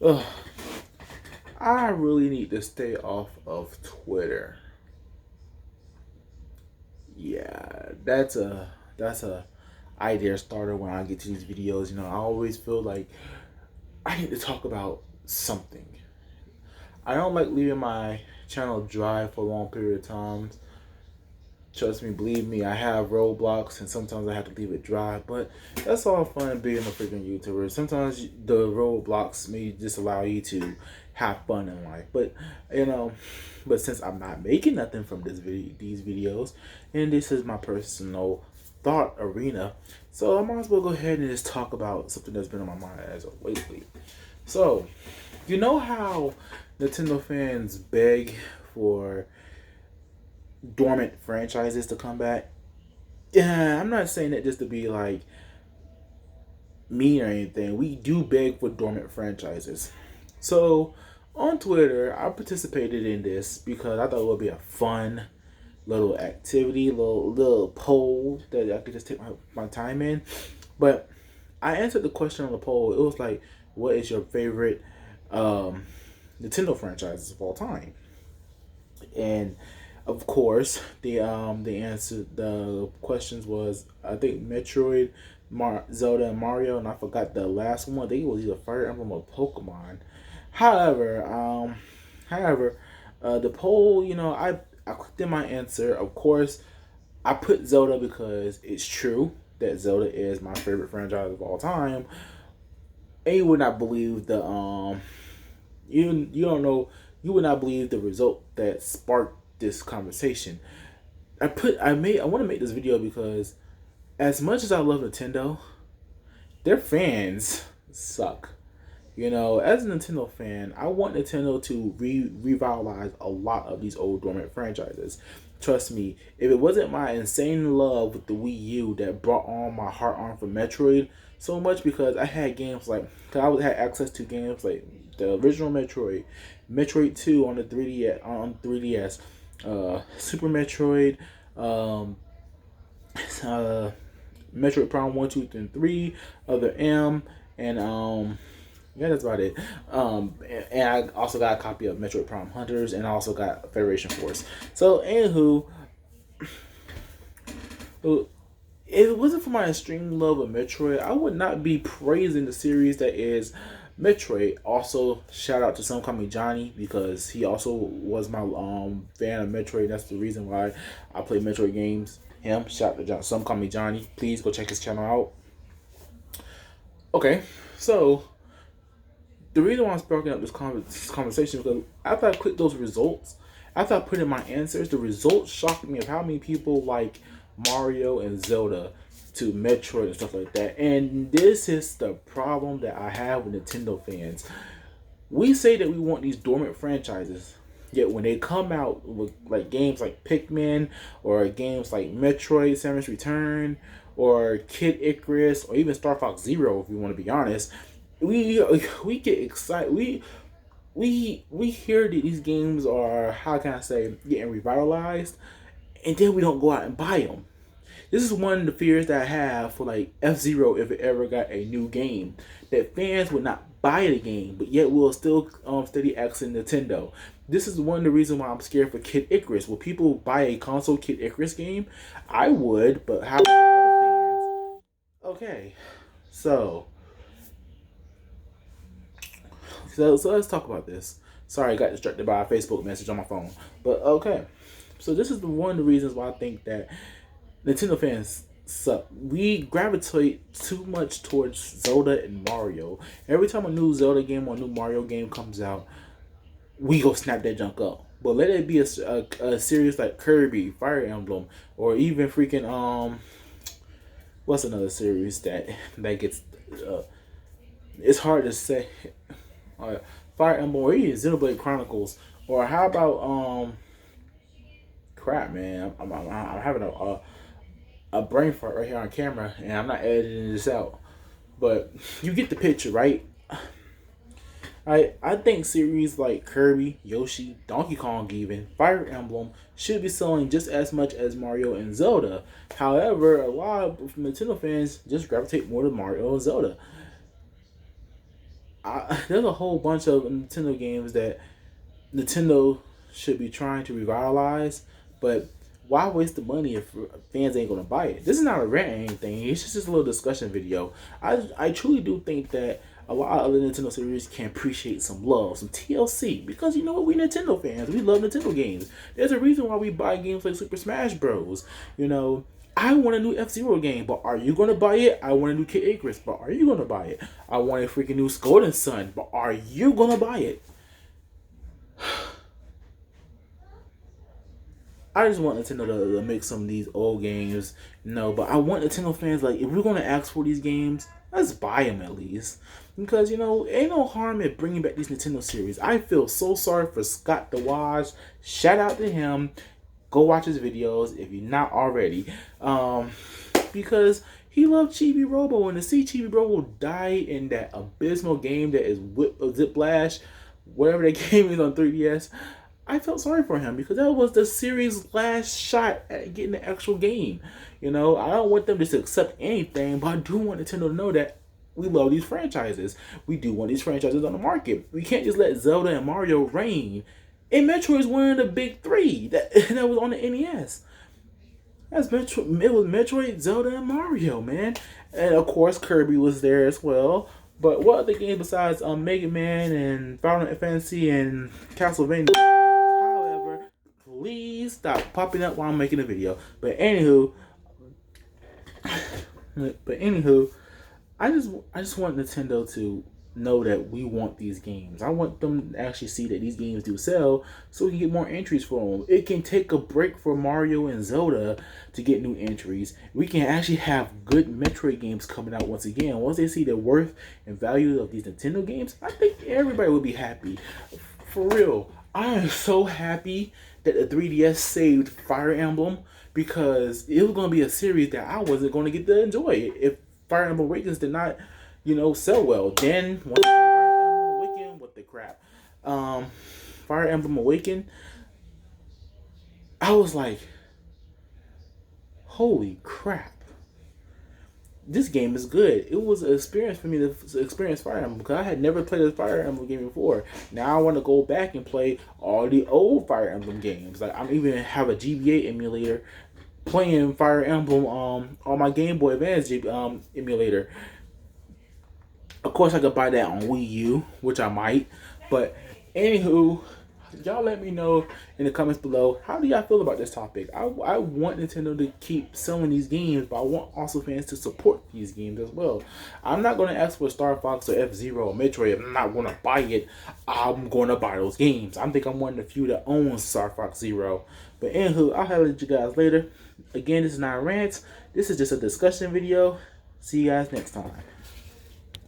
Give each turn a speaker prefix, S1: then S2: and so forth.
S1: Ugh, I really need to stay off of Twitter. Yeah, that's a idea starter when I get to these videos. I always feel like I need to talk about something. I don't like leaving my channel dry for a long period of time. Trust me, believe me, I have roadblocks and sometimes I have to leave it dry, but that's all fun being a freaking YouTuber. Sometimes the roadblocks may just allow you to have fun in life, you know, but since I'm not making nothing from these videos, and this is my personal thought arena, so I might as well go ahead and just talk about something that's been on my mind as of lately. So, you know how Nintendo fans beg for dormant franchises to come back? Yeah, I'm not saying that just to be like mean or anything. We do beg for dormant franchises. So on Twitter, I participated in this because I thought it would be a fun little activity, little poll that I could just take my time in. But I answered the question on the poll. It was like, what is your favorite um, Nintendo franchises of all time? And of course, the answer the questions was, I think, Metroid, Zelda, and Mario, and I forgot the last one. I think it was either Fire Emblem or Pokemon. However, the poll, I clicked in my answer. Of course, I put Zelda because it's true that Zelda is my favorite franchise of all time. And you would not believe you don't know you would not believe the result that sparked this conversation. I want to make this video because as much as I love Nintendo, their fans suck. As a Nintendo fan, I want Nintendo to revitalize a lot of these old dormant franchises. Trust me, if it wasn't my insane love with the Wii U that brought on my heart on for Metroid so much, because I had games like, cause I had access to games like the original Metroid, Metroid 2 on the 3DS, Super Metroid, um, uh, Metroid Prime 1, 2, and 3, Other M, and yeah, that's about it. And I also got a copy of Metroid Prime Hunters, and I also got Federation Force. So, anywho, if it wasn't for my extreme love of Metroid, I would not be praising the series that is Metroid. Also, shout out to Some Call Me Johnny because he also was my fan of Metroid. That's the reason why I play Metroid games. Him, shout out to Some Call Me Johnny. Please go check his channel out. Okay, so the reason why I'm sparking up this conversation is because after I clicked those results, after I put in my answers, the results shocked me of how many people like Mario and Zelda to Metroid and stuff like that. And this is the problem that I have with Nintendo fans. We say that we want these dormant franchises, yet when they come out with like games like Pikmin or games like Metroid Samus Return or Kid Icarus or even Star Fox Zero, if you want to be honest, we get excited. We hear that these games are, how can I say, getting revitalized, and then we don't go out and buy them. This is one of the fears that I have for like F-Zero if it ever got a new game, that fans would not buy the game, but yet will still steady accessing Nintendo. This is one of the reasons why I'm scared for Kid Icarus. Will people buy a console Kid Icarus game? I would, but how about other fans? Okay, so so let's talk about this. Sorry, I got distracted by a Facebook message on my phone. But okay, so this is one of the reasons why I think that Nintendo fans suck. We gravitate too much towards Zelda and Mario. Every time a new Zelda game or a new Mario game comes out, we go snap that junk up. But let it be a series like Kirby, Fire Emblem, or even freaking what's another series that gets it's hard to say. Fire Emblem or even Xenoblade Chronicles, or how about crap, man, I'm having a brain fart right here on camera, and I'm not editing this out. But you get the picture, right? I think series like Kirby, Yoshi, Donkey Kong, even Fire Emblem should be selling just as much as Mario and Zelda. However, a lot of Nintendo fans just gravitate more to Mario and Zelda. there's a whole bunch of Nintendo games that Nintendo should be trying to revitalize, but why waste the money if fans ain't gonna buy it? This is not a rant or anything. It's just a little discussion video. I truly do think that a lot of other Nintendo series can appreciate some love, some TLC, because you know what, we Nintendo fans, we love Nintendo games. There's a reason why we buy games like Super Smash Bros. You know, I want a new F-Zero game, but are you gonna buy it? I want a new Kid Icarus, but are you gonna buy it? I want a freaking new Golden Sun, but are you gonna buy it? I just want Nintendo to make some of these old games, but I want Nintendo fans, like, if we're gonna ask for these games, let's buy them at least, because ain't no harm in bringing back these Nintendo series. I feel so sorry for Scott DeWaj. Shout out to him. Go watch his videos if you're not already, because he loved Chibi Robo, and to see Chibi Robo die in that abysmal game that is Ziplash, whatever that game is on 3DS. I felt sorry for him because that was the series' last shot at getting the actual game. I don't want them just to accept anything, but I do want Nintendo to know that we love these franchises. We do want these franchises on the market. We can't just let Zelda and Mario reign. And Metroid is one of the big three that was on the NES. It was Metroid, Zelda, and Mario, man. And of course, Kirby was there as well. But what other games besides Mega Man and Final Fantasy and Castlevania? Please stop popping up while I'm making a video. But anywho, I just want Nintendo to know that we want these games. I want them to actually see that these games do sell, so we can get more entries for them. It can take a break for Mario and Zelda to get new entries. We can actually have good Metroid games coming out once again. Once they see the worth and value of these Nintendo games, I think everybody will be happy. For real, I am so happy that the 3DS saved Fire Emblem, because it was going to be a series that I wasn't going to get to enjoy if Fire Emblem Awakens did not, sell well. Then, once Fire Emblem Awaken, what the crap? Fire Emblem Awaken, I was like, holy crap. This game is good. It was an experience for me to experience Fire Emblem, because I had never played a Fire Emblem game before. Now I want to go back and play all the old Fire Emblem games. Like, I'm even have a GBA emulator playing Fire Emblem on my Game Boy Advance emulator. Of course, I could buy that on Wii U, which I might. But anywho, y'all let me know in the comments below, how do y'all feel about this topic? I want Nintendo to keep selling these games, but I want also fans to support these games as well. I'm not going to ask for Star Fox or F-Zero or Metroid. I'm not going to buy it. I'm going to buy those games. I think I'm one of the few that owns Star Fox Zero. But anywho, I'll have you guys later. Again, this is not a rant. This is just a discussion video. See you guys next time.